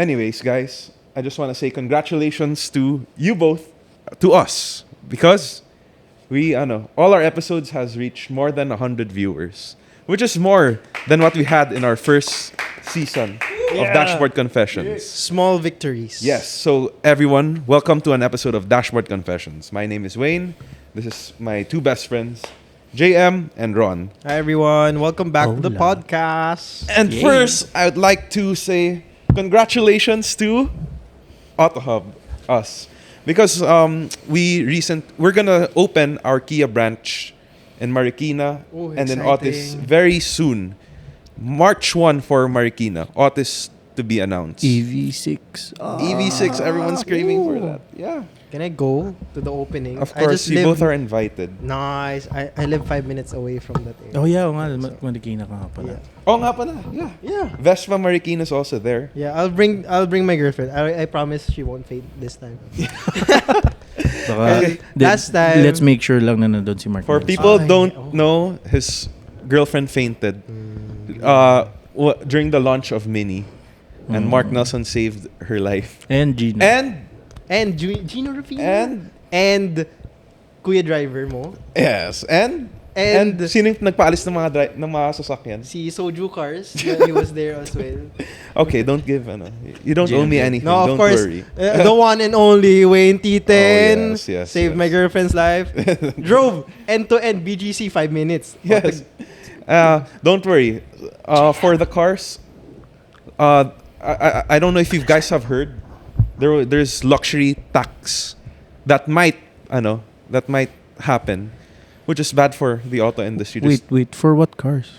Anyways, guys, I just want to say congratulations to you both, to us, because we, all our episodes has reached more than 100 viewers, which is more than what we had in our first season of Dashboard Confessions. Small victories. Yes, so everyone, welcome to an episode of Dashboard Confessions. My name is Wayne. This is my two best friends, JM and Ron. Hi everyone, welcome back to the podcast. And first, I would like to say congratulations to AutoHub, us. Because we're gonna open our Kia branch in Marikina and in Otis very soon. March 1 for Marikina. Otis to be announced. EV6. EV6, everyone's craving for that. Yeah. Can I go to the opening? Of course, you both are invited. Nice. I live 5 minutes away from that area. Oh yeah, Marikina ka nga pala. Oh, nga pala. Yeah. Vespa Marikina is also there. Yeah, I'll bring my girlfriend. I promise she won't faint this time. Last time. Let's make sure lang na nandun si Mark. For people don't know, his girlfriend fainted during the launch of Mini. And Mark Nelson saved her life. And Gino. And Gino Rufino. And Kuya Driver mo. Yes. And sino yung nagpaalis ng mga sasakyan? Si Soju Cars. He was there as well. Okay, don't give, you don't owe me anything. No, don't of course. worry. The one and only Wayne T10. Oh, yes, saved my girlfriend's life. Drove end-to-end BGC 5 minutes. Yes. Don't worry. For the cars, I don't know if you guys have heard, there's luxury tax that might happen, which is bad for the auto industry. Wait, for what cars?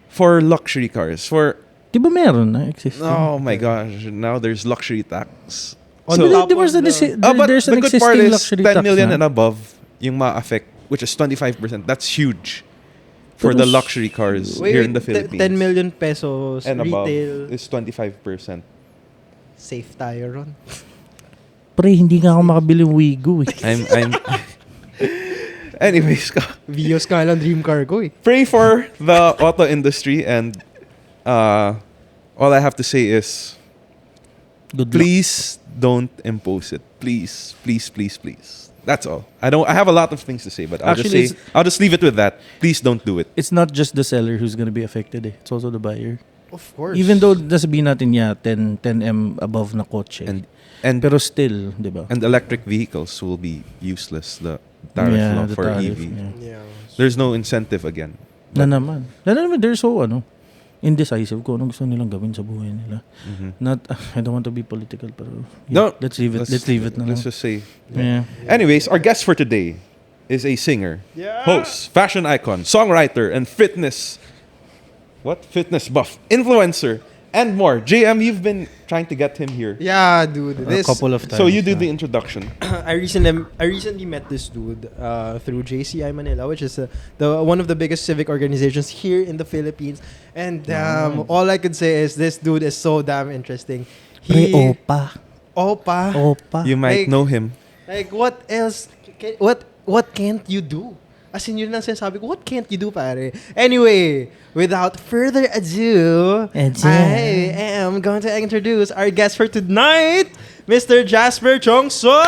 For luxury cars. Di ba meron na existing? Oh my gosh, now there's luxury tax. But but there's an the good part existing is luxury 10 tax million na. and above yung ma-affect, which is 25%. That's huge for the luxury cars here in the Philippines. 10 million pesos and retail. above is 25%. Safe tayo ron. Pre, hindi nga ako makabili ng Wigo eh. I'm Anyways, Vios ka lang dream car ko eh. pray for the auto industry, and all I have to say is Good luck. please don't impose it. Please. That's all. I have a lot of things to say, but I'll just leave it with that. Please don't do it. It's not just the seller who's gonna be affected eh. It's also the buyer. Of course. Even though nasabihin natin 10M above na kotse. And Pero still, di ba? and electric vehicles will be useless. The tariff law the for tariff, EV. Yeah. There's no incentive again. Na naman, they're so indecisive kung anong gusto nilang gawin sa buhay nila. Not, I don't want to be political, pero No, let's leave it na lang. Let's just say. Yeah. Anyways, our guest for today is a singer, host, fashion icon, songwriter, and fitness buff, influencer, and more. JM, you've been trying to get him here. Yeah, dude. A couple of times. So you do the introduction. I recently met this dude through JCI Manila, which is the one of the biggest civic organizations here in the Philippines. And all I could say is this dude is so damn interesting. Opa. You might know him. Like, what else? What can't you do? As in, yun lang sinasabi ko, what can't you do, pare? Anyway, without further ado, I am going to introduce our guest for tonight, Mr. Jazper Tiongson!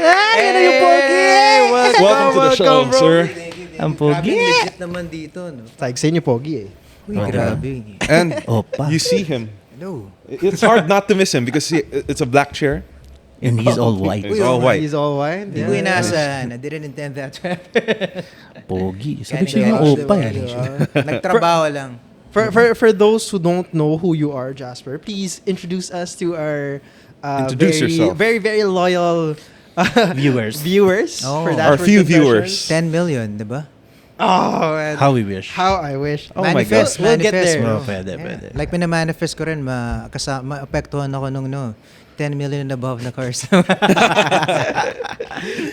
Hey! Welcome to the show, bro. sir. Ang pogi. Legit naman dito, no? Like, sa inyo, pogi eh. Uy, grabe. And Opa. you see him. Hello. It's hard not to miss him because it's a black chair. And he's all white. He's all white. He's all white. Hindi ko inaasahan. I didn't intend that to happen. Pogi. Sabi Candy siya yung Crush, opa diba? eh. Nagtrabaho lang. For those who don't know who you are, Jazper, please introduce us to our Introduce yourself. very, very loyal viewers. Oh. For Our Dashboard few Confessions. viewers. 10 million, di ba? Oh, man. How we wish. How I wish. Oh my Manifest, God. We'll get manifest, there. bro. Pwede. Like, pinamanifest ko rin, maapektuhan ako nung 10 million and above na cars.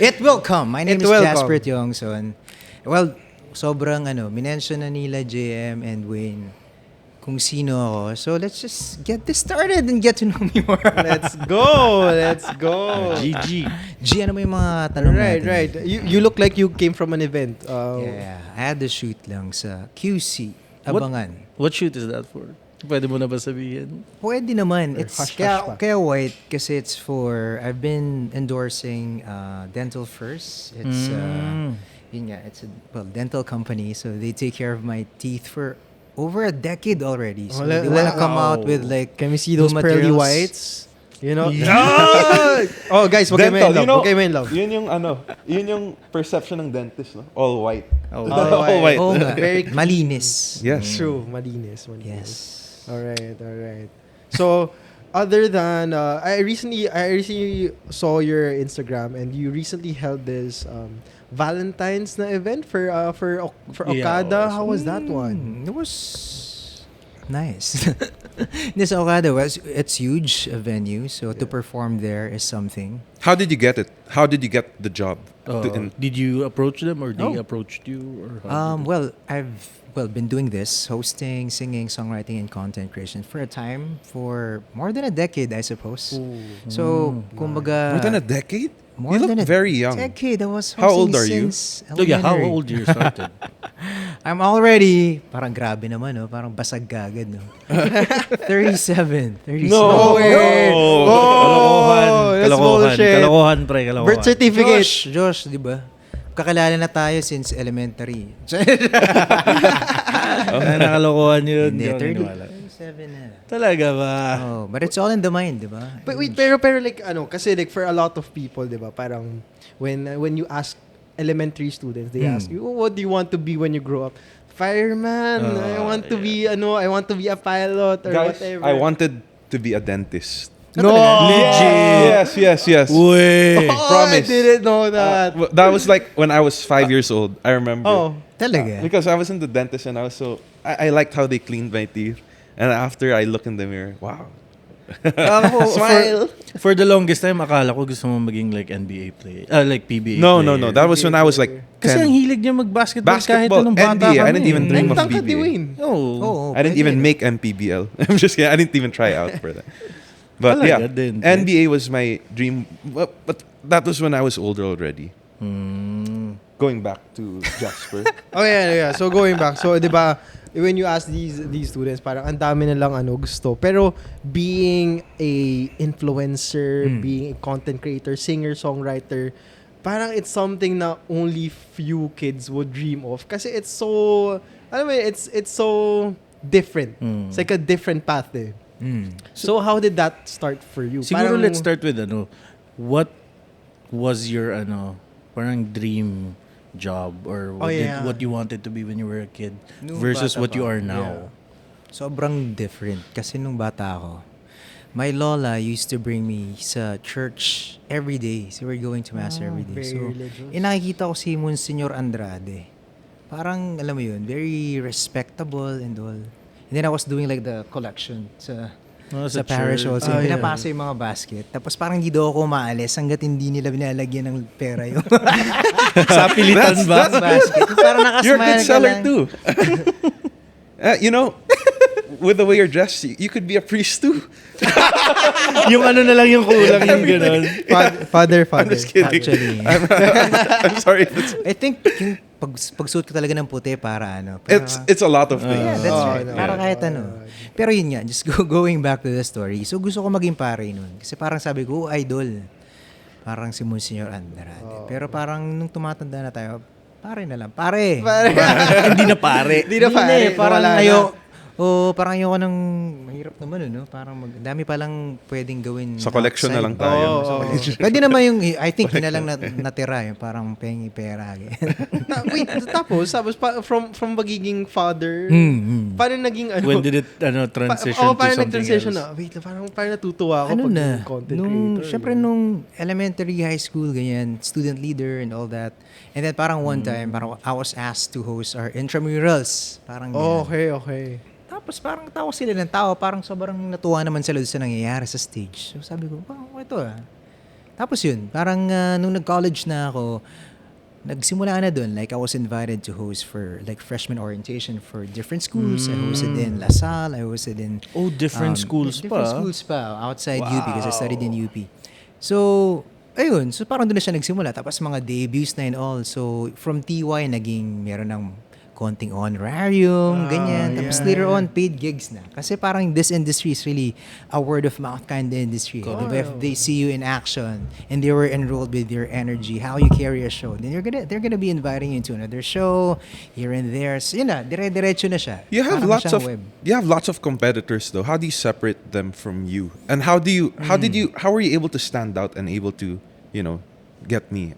It will come. My name It is will Jazper come. Tiongson. Well, sobrang minention na nila JM and Wayne kung sino ako. So let's just get this started and get to know me more. Let's go. GG. G, ano mo yung mga tanong natin? Right. You look like you came from an event. Yeah, I had the shoot lang sa QC. Abangan. What shoot is that for? Pwede mo na ba sabihin? Pwede naman. It's hush, kaya, hush pa. kaya white kasi it's for, I've been endorsing Dental First. It's, yun nga, it's a dental company. So they take care of my teeth for over a decade already. So they want to come out with like, Can we see new those pearly materials. whites? You know? Oh, guys, wag kayo Dental, in love. Wag kayo in love. Yun yung perception ng dentist, no? All white. Oh, All white. Oo nga. Very Malinis. Yes. True. Malinis. Yes. Alright. So, other than I recently saw your Instagram and you recently held this Valentine's na event for Okada. How was that one? It was nice. This Okada it's huge a venue, so to perform there is something. How did you get it? How did you get the job? Did you approach them or they approached you? Or how did it- Well, I've been doing this, hosting, singing, songwriting, and content creation for a time, for more than a decade, I suppose. So, kumbaga... More than a decade? More You look than a very young. decade. I was hosting How old are you? since Oh, yeah, how elementary. old you started? I'm already, parang grabe naman, no? Parang basag kagad, no? 37. No way! Oh, that's bullshit. Kalokohan, pre, kalokohan. Birth certificate. Josh, di ba? Kakilala na tayo since elementary. Nakalokohan yun. Hindi, Hindi ako niniwala. 37 na. Talaga ba? Oh, but it's all in the mind, di ba? But wait, pero like kasi like for a lot of people, 'di ba? Parang when you ask elementary students, they ask you, "Oh, what do you want to be when you grow up?" Fireman. I want to be a pilot or Guys, whatever. I wanted to be a dentist. No. Legit. Yes. Uy. Oh, Promise. I didn't know that. That was like when I was 5 years old. I remember. Oh. Talaga. Because I was in the dentist and I liked how they cleaned my teeth. And after I look in the mirror, wow. Smile. For the longest time, akala ko gusto mo maging like NBA player. Like PBA No. player. That was when I was like Kasi ang 10. hilig niya mag-basketball kahit Basketball, anong bata NBA, I kami. didn't even dream of Nagtangkad ni PBA. Wayne. Oh. Oo, I didn't pwede even rin. make MPBL. I'm just kidding. I didn't even try out for that. But Talaga yeah, din. NBA was my dream. But that was when I was older already. Going back to Jazper. Oh yeah. So going back. So 'di ba when you ask these students parang ang dami na lang gusto. Pero being a influencer, being a content creator, singer, songwriter, parang it's something na only few kids would dream of kasi it's so it's so different. It's like a different path eh. So how did that start for you? Siguro let's start with what was your parang dream job or what you wanted to be when you were a kid Nung versus bata what you pa. are now. Sobrang different. Kasi nung bata ako, my lola used to bring me sa church every day. So we're going to mass every day. very So, religious. nakikita ko si Monsignor Andrade. Parang, alam mo yun, very respectable and all. And then I was doing like the collection sa parish church. also. Oh, yeah. Pinapasa yung mga basket. Tapos parang hindi daw ako maalis hanggat hindi nila binalagyan ng pera yung Sa pilitan ba? basket. Parang nakasmile You're a good ka seller lang. too. With the way you're dressed, you could be a priest too. Yung na lang yung kulang yung gano'n. Father. I'm just kidding. Actually. I'm sorry. If I think yung pagsuot ko talaga ng puti para it's a lot of things. Yeah, that's right. no. Para kahit ano. Pero yun nga, just going back to the story. So gusto ko maging pare nun. Kasi parang sabi ko, idol. Parang si Monsignor Andrade. Pero parang nung tumatanda na tayo, pare na lang. Pare. Hindi na pare. Hindi na pare. Parang Wala na. parang ayoko ng mahirap naman, no? Parang dami palang pwedeng gawin. Sa collection na lang outside. tayo. Pwede naman yung, I think, yun na lang natira. Yung parang pengi pera. Wait, tapos from magiging father, paano naging When did it transition to paano something nag-transition else? na? Wait, parang natutuwa ako Ano pag na? naging content creator. Syempre nung elementary, high school, ganyan, student leader and all that. And then parang one time, parang I was asked to host our intramurals. Parang ganyan. Okay. Tapos parang tawa sila ng tao, parang sobrang natuwa naman sila sa nangyayari sa stage. So sabi ko, wow, ito Tapos yun, parang nung nag-college na ako, nagsimula na dun. Like I was invited to host for like freshman orientation for different schools. I hosted in La Salle, I hosted in... Different schools different pa. schools pa, outside UP because I studied in UP. So, ayun, so parang doon na siya nagsimula. Tapos mga debuts na and all. So, from TY, meron ng konting honorarium, ganyan. Tapos later on, paid gigs na. Kasi parang this industry is really a word of mouth kind of industry. Diba? If they see you in action and they were enrolled with your energy, how you carry a show, then they're gonna be inviting you into another show, here and there. So yun na, dire-diretso na siya. You have Parang lots siyang of web. you have lots of competitors though. How do you separate them from you? And how were you able to stand out and able to, get me?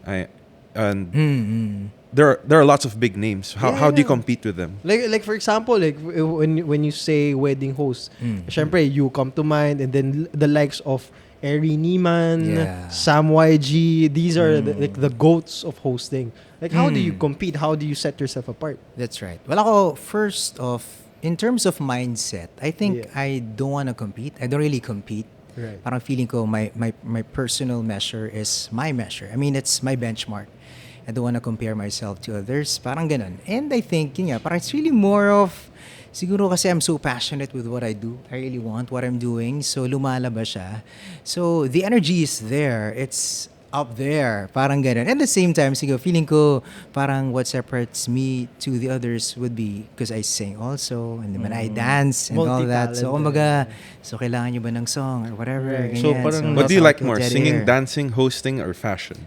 There are lots of big names. How do you compete with them? Like for example, like when you say wedding host, syempre you come to mind, and then the likes of Eri Neiman, Sam YG, these are the goats of hosting. Like how do you compete? How do you set yourself apart? That's right. Well, ako, first off, in terms of mindset, I think I don't want to compete. I don't really compete. Right. Parang feeling ko my personal measure is my measure. I mean, it's my benchmark. I don't want to compare myself to others. Parang ganun. And I think, yun nga, parang it's really more of, siguro kasi I'm so passionate with what I do. I really want what I'm doing. So, lumalabas siya. So, the energy is there. It's up there. Parang ganun. And at the same time, siguro, feeling ko, parang what separates me to the others would be because I sing also, and then I dance and all that. So, kumbaga, so kailangan nyo ba ng song or whatever. Right. So, ganyan. parang What do you so, like I'll more? get Singing, here. dancing, hosting, or fashion?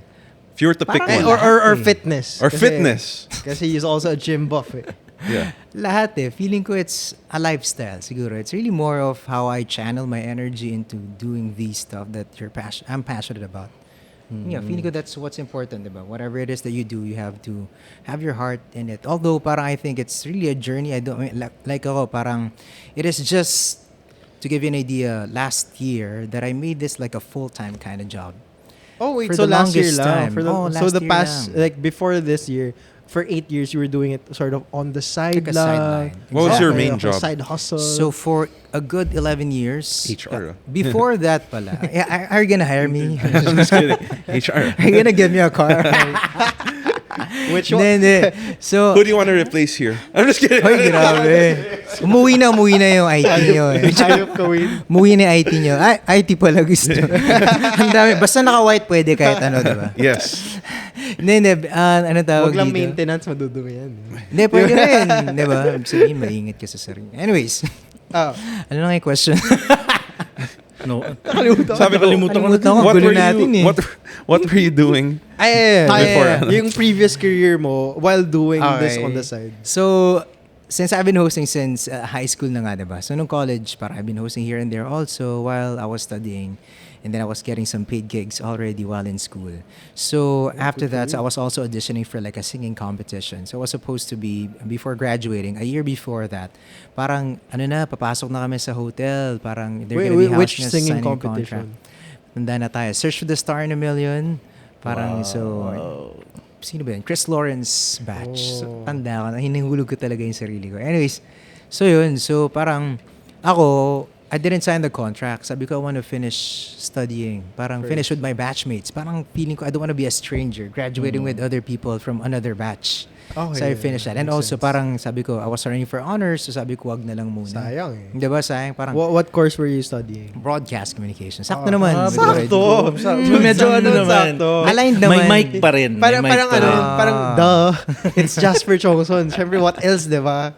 If you were to pick Parang one. Or fitness. Or Kasi- fitness. Kasi he's also a gym buff. Eh. Yeah. Lahat eh. Feeling ko it's a lifestyle siguro. It's really more of how I channel my energy into doing these stuff that I'm passionate about. Yeah, feeling ko that's what's important, diba? Whatever it is that you do, you have to have your heart in it. Although parang I think it's really a journey. I don't like ako parang it is just to give you an idea, last year that I made this like a full-time kind of job. Oh wait, For so the last year longest lang. time. So Last the year past, lang. like before this year, for 8 years you were doing it sort of on the side Like a sideline. What was your Okay, main like a job? Side hustle. So for a good 11 years, HR. before that pala, are you gonna hire me? I'm just kidding. HR. Are you gonna give me a car? which Hindi. So, Who do you want to replace here? I'm just kidding. ay, grabe. Umuwi na yung IT nyo. Eh. Hayop ka, Win. Umuwi na yung IT nyo. Ay, IT pala gusto. Ang dami. Basta naka-white pwede kahit ano, diba? Yes. Hindi. Ano tawag Wag lang dito? maintenance, madudumi yan. Hindi, pwede rin. Diba? Sabihin, maingat ka sa sarili. Anyways. Ano na nga yung question? No. Sabi ko, Nakalimutan ko na. Nakalimutan ko. what Gulo were natin you, eh. what were you doing? Before. Before. Yung previous career mo while doing this Okay. on the side. So, since I've been hosting since high school na nga, diba? So, nung college, parang I've been hosting here and there also while I was studying. And then I was getting some paid gigs already while in school. So, after that, so I was also auditioning for like a singing competition. So, I was supposed to be, before graduating, a year before that, parang, papasok na kami sa hotel. Parang, they're gonna be Which housing us, singing signing competition? contract. Tanda na tayo. Search for the Star in a Million. Parang, so, sino ba yun? Chris Lawrence batch. So, tanda ko. Hinahulog ko talaga yung sarili ko. Anyways, so yun. So, parang, ako, I didn't sign the contract. Sabi ko, I want to finish studying. Parang finish with my batchmates. Parang feeling ko, I don't want to be a stranger. Graduating with other people from another batch. Okay, So I finished that. And makes also, sense. parang sabi ko, I was running for honors. So sabi ko, wag na lang muna. Sayang eh. Diba, sayang? Parang What course were you studying? broadcast communication. Sakto naman. Sakto. Medyo ano naman. Aligned naman. May mic pa rin. Parang, May mic parang pa ano, rin. parang duh. It's Jazper Tiongson. Siyempre, what else, di ba?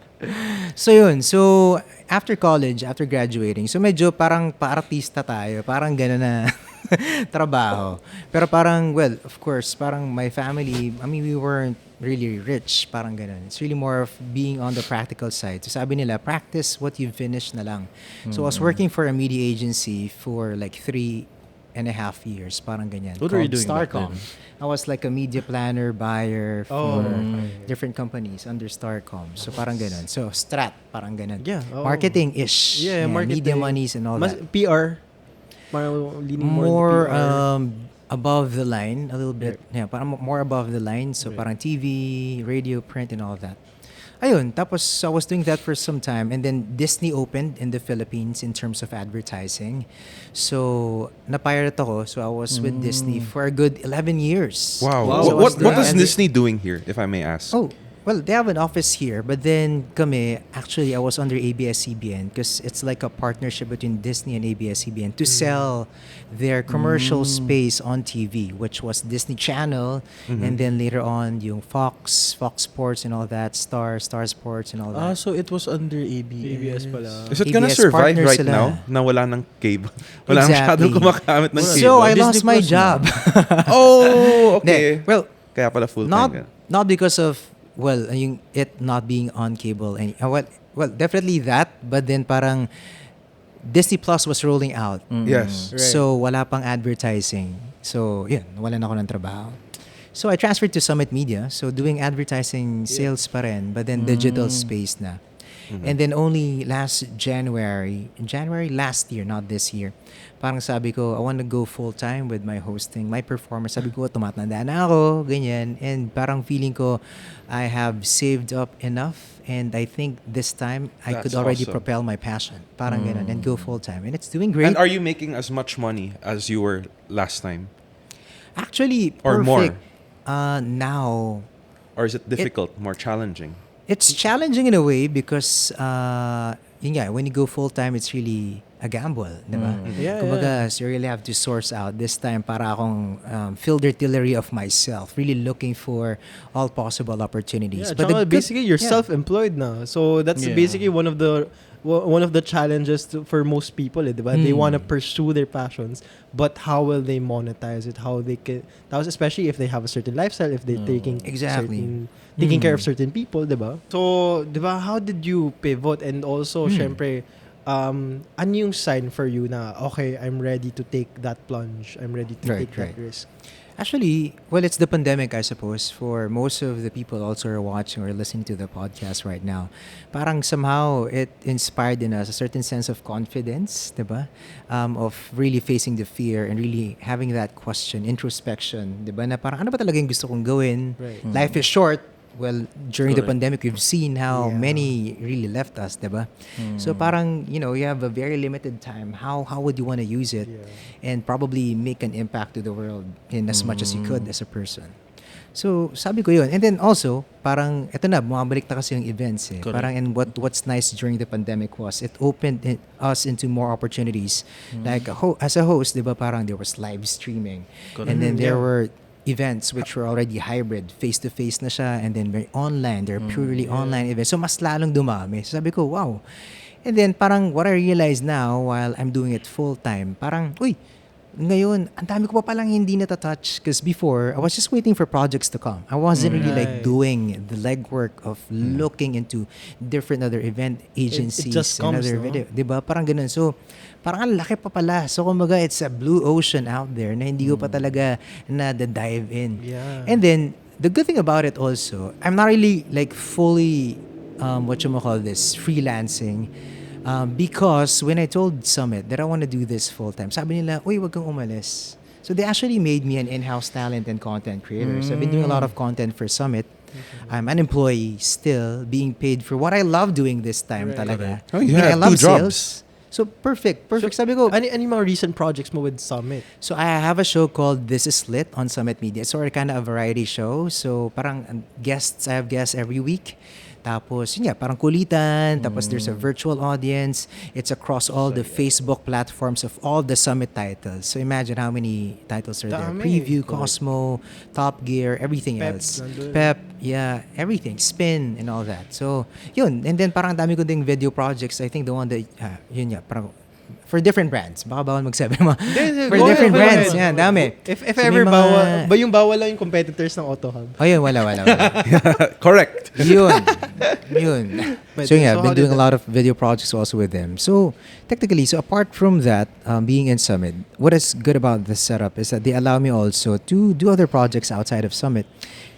So yun, so after college, after graduating, so medyo parang pa-artista tayo, parang gano'n na trabaho. Pero parang, well, of course, parang my family, I mean, we weren't really rich, parang gano'n. It's really more of being on the practical side. So sabi nila, practice what you've finished na lang. So I was working for a media agency for like 3.5 years, parang ganyan. What were you called doing back Starcom. then? I was like a media planner, buyer for different companies under Starcom. So parang ganun. So Strat, parang ganun. Yeah, oo. Marketing-ish. Yeah, marketing. Media monies and all Mas, that. PR. Parang leaning More into PR. above the line, a little bit. Yeah, parang more above the line. So parang TV, radio, print, and all that. Ayun, tapos I was doing that for some time, and then Disney opened in the Philippines in terms of advertising. So, na-pirate ako. So, I was with Disney for a good 11 years. Wow. Wow. What So I was is there. Disney doing here, if I may ask? Oh, well, they have an office here, but then kami, actually, I was under ABS-CBN because it's like a partnership between Disney and ABS-CBN to sell their commercial space on TV, which was Disney Channel, and then later on, yung Fox Sports and all that, Star Sports and all that. So it was under ABS. ABS pala. Is it gonna ABS survive partner right sila. now na wala ng cable? Wala Exactly. masyadong kumakamit ng cable. So I Disney lost my Plus job. Oh, okay. Well, Kaya pala full-time. not because of yung it not being on cable and well definitely that, but then parang Disney Plus was rolling out. Yes. Right. So wala pang advertising. So yun, wala na ako ng trabaho. So I transferred to Summit Media, so doing advertising sales pa rin, but then digital space na. And then only January last year, not this year, parang sabi ko, I want to go full-time with my hosting, my performance. Sabi ko, tumatanda na ako, ganyan. And parang feeling ko, I have saved up enough, and I think this time, I could That's already awesome. propel my passion. Parang ganun, and go full-time. And it's doing great. And are you making as much money as you were last time? Actually, Or perfect. more? Now, Or is it difficult, more challenging? it's challenging in a way because, yun nga, when you go full-time, it's really a gamble, di ba? Yeah, Kumbaga, so you really have to source out. This time, para akong filtertillery of myself, really looking for all possible opportunities. Yeah, But tsaka the good- basically you're yeah. self-employed now. So that's Yeah. basically one of the challenges for most people, diba? They want to pursue their passions, but how will they monetize it? How they can, that was especially if they have a certain lifestyle, if they're taking care of certain people, diba? So, diba, how did you pivot? And also, syempre, ano yung sign for you na, okay, I'm ready to take that plunge. I'm ready to take that risk. Actually, well, it's the pandemic, I suppose, for most of the people also are watching or listening to the podcast right now. Parang somehow it inspired in us a certain sense of confidence, diba? Of really facing the fear and really having that question, introspection, diba? Na parang ano ba talaga yung gusto kong gawin? Right. Life is short. Well, during the Correct. pandemic, we've seen how Yeah. many really left us, diba? So parang, you have a very limited time. How would you want to use it? Yeah. And probably make an impact to the world in as much as you could as a person. So, sabi ko yun. And then also, parang, eto na, bumabalik na kasi yung events eh. Correct. Parang, and what's nice during the pandemic was, it opened us into more opportunities. Like, as a host, di ba, parang there was live streaming. Correct. And then there were events which were already hybrid, face-to-face na siya, and then very online. They're purely online events. So, mas lalong dumami. So, sabi ko, wow. And then, parang what I realize now, while I'm doing it full-time, parang, uy, ngayon, ang dami ko pa palang hindi natatouch. Because before, I was just waiting for projects to come. I wasn't really like Right. doing the legwork of looking into different other event agencies just and comes, other no? video. Diba? Parang ganun. So, parang ang laki pa pala. So, kumbaga, it's a blue ocean out there na hindi ko pa talaga na-dive in. Yeah. And then, the good thing about it also, I'm not really like fully, freelancing. Because when I told Summit that I want to do this full-time, sabi nila, uy, wag kang umalis. So they actually made me an in-house talent and content creator. So I've been doing a lot of content for Summit. I'm an employee still, being paid for what I love doing this time Right. talaga. Oh, you I mean, I have love two jobs. sales. So perfect. Sabi ko, Ano mga recent projects mo with Summit? so I have a show called This Is Lit on Summit Media. It's sort of kind of a variety show. So parang I have guests every week. Tapos, yun nga, parang kulitan. Tapos there's a virtual audience. It's across all the Facebook platforms of all the Summit titles. So imagine how many titles are there. Dami. Preview, Cosmo, Top Gear, everything Pep, else. nandun. Pep, yeah, everything. Spin and all that. So, yun. And then parang dami ko ding video projects. I think the one that, yun nga, parang for different brands. Baka bawal magsabi mo. For Go different ahead, brands. go Yan, ahead. dami. If So, ever may bawal, ba yung bawal lang yung competitors ng AutoHub? Oh, yun, wala. Correct. Yun. But So yeah, so I've how been did doing a that- lot of video projects also with them. So technically, so apart from that, being in Summit, what is good about this setup is that they allow me also to do other projects outside of Summit.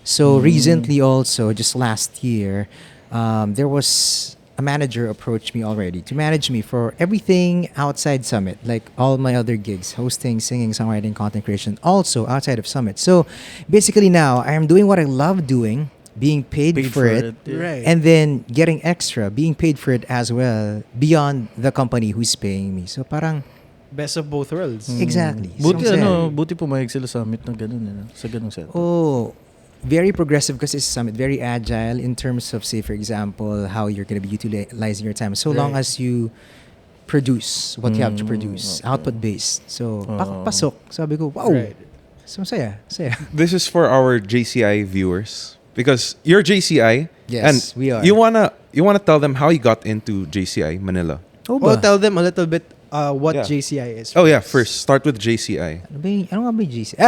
So recently also, just last year, there was a manager approached me already to manage me for everything outside Summit, like all my other gigs, hosting, singing, songwriting, content creation, also outside of Summit. So basically now, I am doing what I love doing, being paid for it. yeah. Right. And then getting extra, being paid for it as well, beyond the company who's paying me. So parang, Best of both worlds. exactly. Buti So, buti pumayag sila sa Summit na ganun, sa ganung setup. Oh, very progressive kasi sa summit, very agile in terms of, say, for example, how you're going to be utilizing your time. So long as you produce what you have to produce, output-based. So, pasok. Sabi ko, wow. Right. So, saya. This is for our JCI viewers because you're JCI. Yes, and we are. You wanna tell them how you got into JCI Manila. Oh, tell them a little bit what Yeah. JCI is. Oh yeah, first start with JCI. Ano nga ba yung JCI?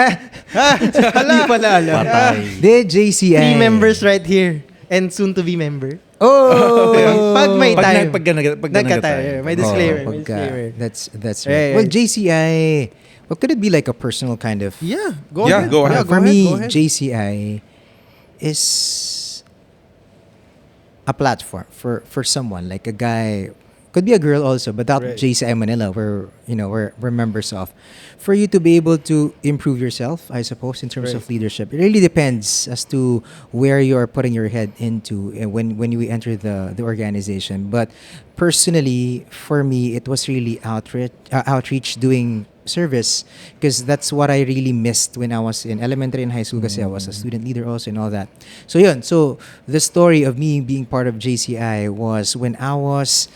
Hindi pala alam. Patay. De, JCI. 3 members right here. And soon to be member. Oh! Pag may time. Pag Nagka-time. May disclaimer. May pagka- disclaimer. That's Right, right. Well, right. JCI, what could it be like a personal kind of... Yeah, go Yeah, ahead. go ahead. For me, go ahead. JCI is a platform for someone, like a guy, could be a girl also, but that Right. JCI Manila, we're members of, for you to be able to improve yourself, I suppose, in terms Right. of leadership. It really depends as to where you are putting your head into when you enter the organization. But personally, for me, it was really outreach, doing service, because that's what I really missed when I was in elementary and high school, kasi I was a student leader also and all that. So yun, so the story of me being part of JCI was when I was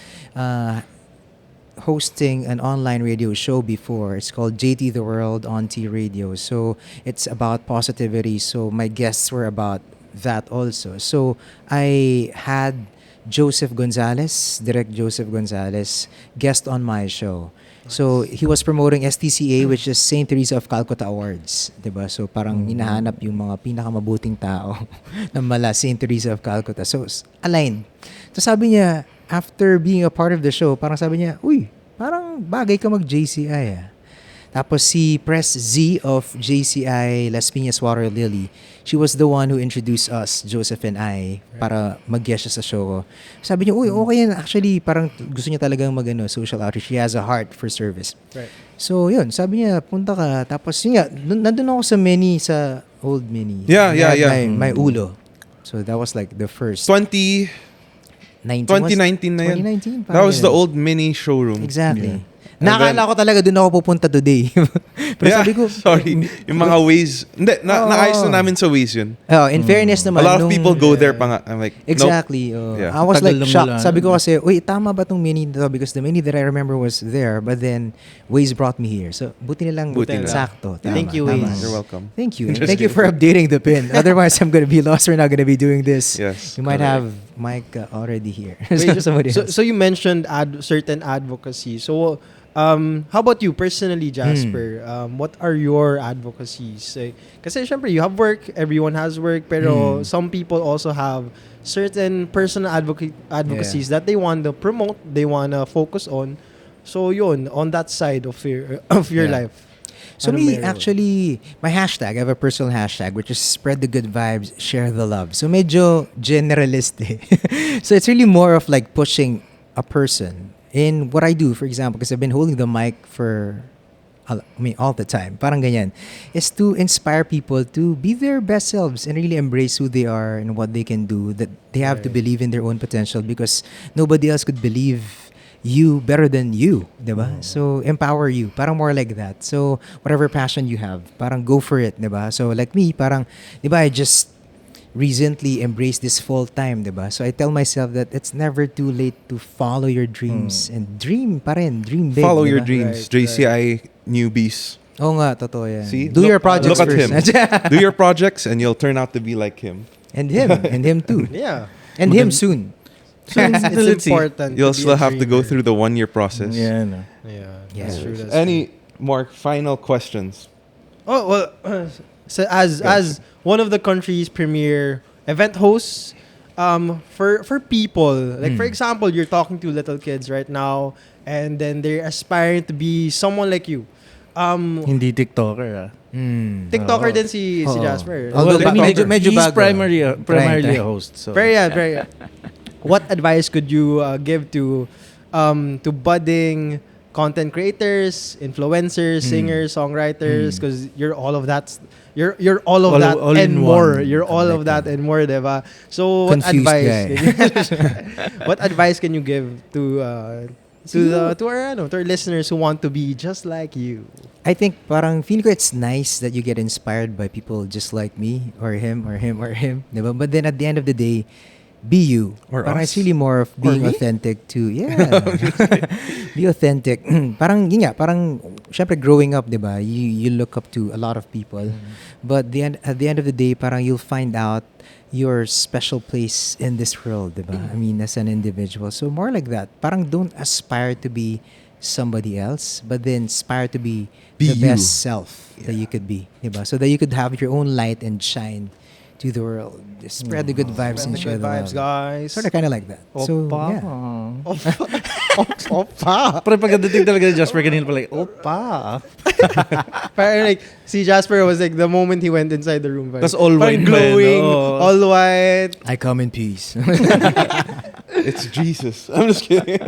hosting an online radio show before. It's called JT The World on T Radio. So it's about positivity. So my guests were about that also. So I had Joseph Gonzalez, Direct Joseph Gonzalez, guest on my show. So he was promoting STCA, which is St. Teresa of Calcutta Awards, 'di ba? So parang hinahanap yung mga pinakamabuting tao ng mala St. Teresa of Calcutta. So aligned. So sabi niya, after being a part of the show, parang sabi niya, uy, parang bagay ka mag-JCI ah. Tapos si Press Z of JCI Las Piñas Water Lily, she was the one who introduced us, Joseph and I, para mag-guest siya sa show ko. Sabi niya, uy, okay yan. Actually, parang gusto niya talagang social outreach. She has a heart for service. Right. So, yun. Sabi niya, punta ka. Tapos, yun nga, nandun ako sa old mini. Yeah. My ulo. So, that was like the first. 2019 na yan. 2019. That was the parang old mini showroom. ganun. Exactly. And Nakakala ko talaga doon ako pupunta today. Pero Yeah, sabi ko, sorry. Yung mga ways. Hindi, naayos na namin sa ways yun. in fairness naman. A lot of nung- people go there pa nga. I'm like, nope. Exactly. Yeah. I was Tagal like lang shocked. wala. Sabi ko kasi, uy, tama ba tong mini to? Because the mini that I remember was there, but then Waze brought me here. So, buti na lang Buti na. sakto. Tama, Thank you, tama. Waze. You're welcome. Thank you. And Just thank you kidding. for updating the pin. Otherwise, I'm going to be lost. We're not going to be doing this. Yes, You might correct. have Mike already here. Wait, Somebody else. so you mentioned certain advocacy. So how about you personally, Jasper? What are your advocacies? Kasi syempre you have work, everyone has work, pero some people also have certain personal advocacies that they want to promote, they want to focus on. So yun, on that side of your Yeah. life. So Ano me, meron? actually, my hashtag, I have a personal hashtag, which is spread the good vibes, share the love. So medyo generalist eh. So it's really more of like pushing a person in what I do, for example, because I've been holding the mic for, all the time, parang ganyan, is to inspire people to be their best selves and really embrace who they are and what they can do, that they have to Right. believe in their own potential because nobody else could believe you better than you, diba? So, empower you. Parang more like that. So, whatever passion you have, parang go for it, diba? So, like me, parang, diba, I just recently embraced this full time, diba? So, I tell myself that it's never too late to follow your dreams and dream pa rin, dream big, Follow your diba? dreams. Right, JCI newbies. Oo nga, totoo yan. See? Do your projects Look at first. him. Do your projects and you'll turn out to be like him. and him too. Yeah. And him soon. It's important. You'll to be still a have to go dreamer. through the 1-year process. Yeah, no. Yeah, Yeah. that's true. That's Any more final questions? Oh well, so as one of the country's premier event hosts, for people like for example, you're talking to little kids right now, and then they're aspiring to be someone like you. Hindi TikToker ah. TikToker din si Oo. Jasper. Although Well, medyo he's bago. primarily Try. a host. So. Very yeah. What advice could you give to budding content creators, influencers, singers, songwriters? Because you're all of that. You're all of that all and in more. one. You're all I of like that and more, diba? So what Confused advice? guy. What advice can you give to our listeners who want to be just like you? I think parang feel ko it's nice that you get inspired by people just like me or him or him or him, diba? But then at the end of the day, be you. Or parang us. it's really more of being me? authentic to, be authentic. Parang, yun nga, parang, syempre growing up, diba? You look up to a lot of people. But at the end of the day, parang you'll find out your special place in this world, diba? I mean, as an individual. So more like that. Parang don't aspire to be somebody else, but then aspire to be the you. best self that you could be, diba? So that you could have your own light and shine to the world. Just spread the good vibes and share Good the vibes, love. guys. Sort of kind of like that. So, yeah. Opa. Pero pagdating talaga ni Jasper, kanina pa like, opa. Parang like, si Jazper was like, the moment he went inside the room, Tas all parang white pa yun, glowing, oh. all white. I come in peace. It's Jesus. I'm just kidding.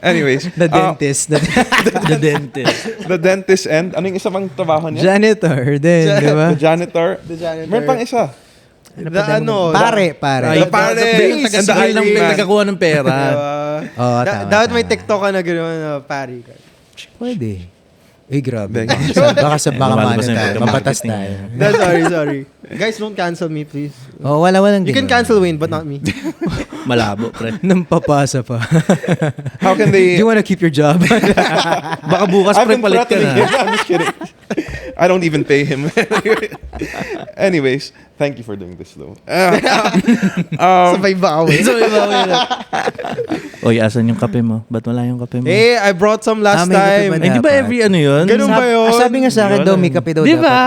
Anyways, The dentist. The dentist. the dentist and anong isa pang trabaho niya? Janitor din, di ba? The janitor. The janitor. Meron pang isa. Pare. The pare. The And the taga ng Iron Man. tagakuha ng pera. Oo, tama, Dapat may tama. TikTok ka na gano'n na pari ka. Pwede. Uy, grabe. Baka. Baka Lumalabas na yung tayo. pagka-marketing. Mabatas tayo. Sorry. Guys, don't cancel me, please. Oh, walang You can ganun. cancel Wayne, but not me. Malabo, pre. Nang papasa pa. How can Do they... you wanna keep your job? Baka bukas, I've pre, been palit ka threatening him. na. I'm just kidding. I don't even pay him. Anyways, thank you for doing this though. Sabay bawi. So, iba, Oy, asan yung kape mo? Ba't wala yung kape mo? Eh, I brought some last may kape ba time. Ay, di ba dapat? every ano yun? Ganun ba yun? Sabi nga sa akin daw, may kape daw Di dapat. ba?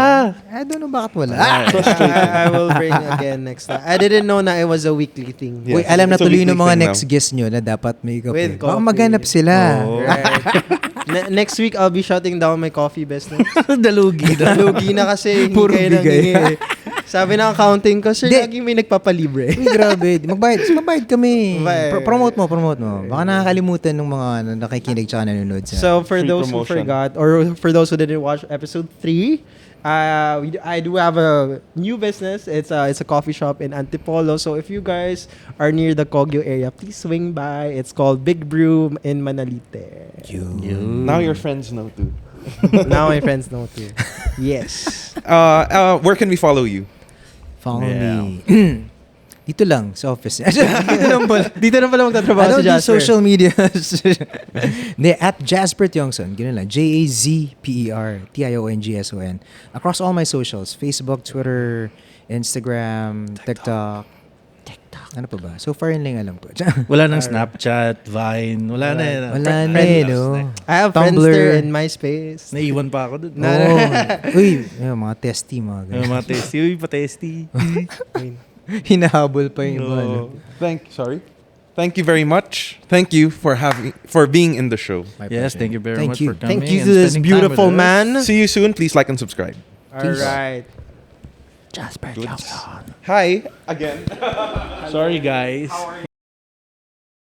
I don't know bakit wala. I will bring again next time. I didn't know na it was a weekly thing. Yeah. Uy, alam na It's a tuloy ng weekly mga thing next now. guest nyo na dapat may kape. With Baka coffee. maghanap sila. Oh. Right. Next week, I'll be shutting down my coffee business. Dalugi na. Lugi na kasi. Hindi Puro kayo bigay. nangingi. Sabi ng accounting ko, sir, Di. lagi may nagpapalibre. Uy, grabe. Magbayad kami. Bayad. Promote mo. Baka nakakalimutan ng mga nakikinig tsaka nanonood sa. So for Free those who promotion. forgot, or for those who didn't watch episode 3, I do have a new business. It's a coffee shop in Antipolo. So if you guys are near the Kogyo area, please swing by. It's called Big Brew in Manalite. Now your friends know too. Now my friends know too. Yes. Where can we follow you? Follow Yeah. me. Dito lang, sa office. Dito na pala magtatrabaho I don't si do Jasper. social media. Hindi, at Jazper Tiongson. Ganun lang. Jazper Tiongson. Across all my socials. Facebook, Twitter, Instagram, TikTok. Ano pa ba? So far yun lang alam ko. Wala nang Snapchat, Vine, wala na yun. Wala na eh, no? I have Tumblr. Friendster and MySpace. Naiwan pa ako dun. Oh. Uy, yung mga testy, mga Ano ganun. mga testy? Uy, pa-testy. Hinahabol pa yung iba. no? Thank you very much. Thank you for being in the show. My Yes, pleasure. thank you very Thank much you. for coming. Thank you and to this spending time with beautiful us. man. See you soon. Please like and subscribe. All right. Jazper Tiongson. Hi again. Sorry, guys.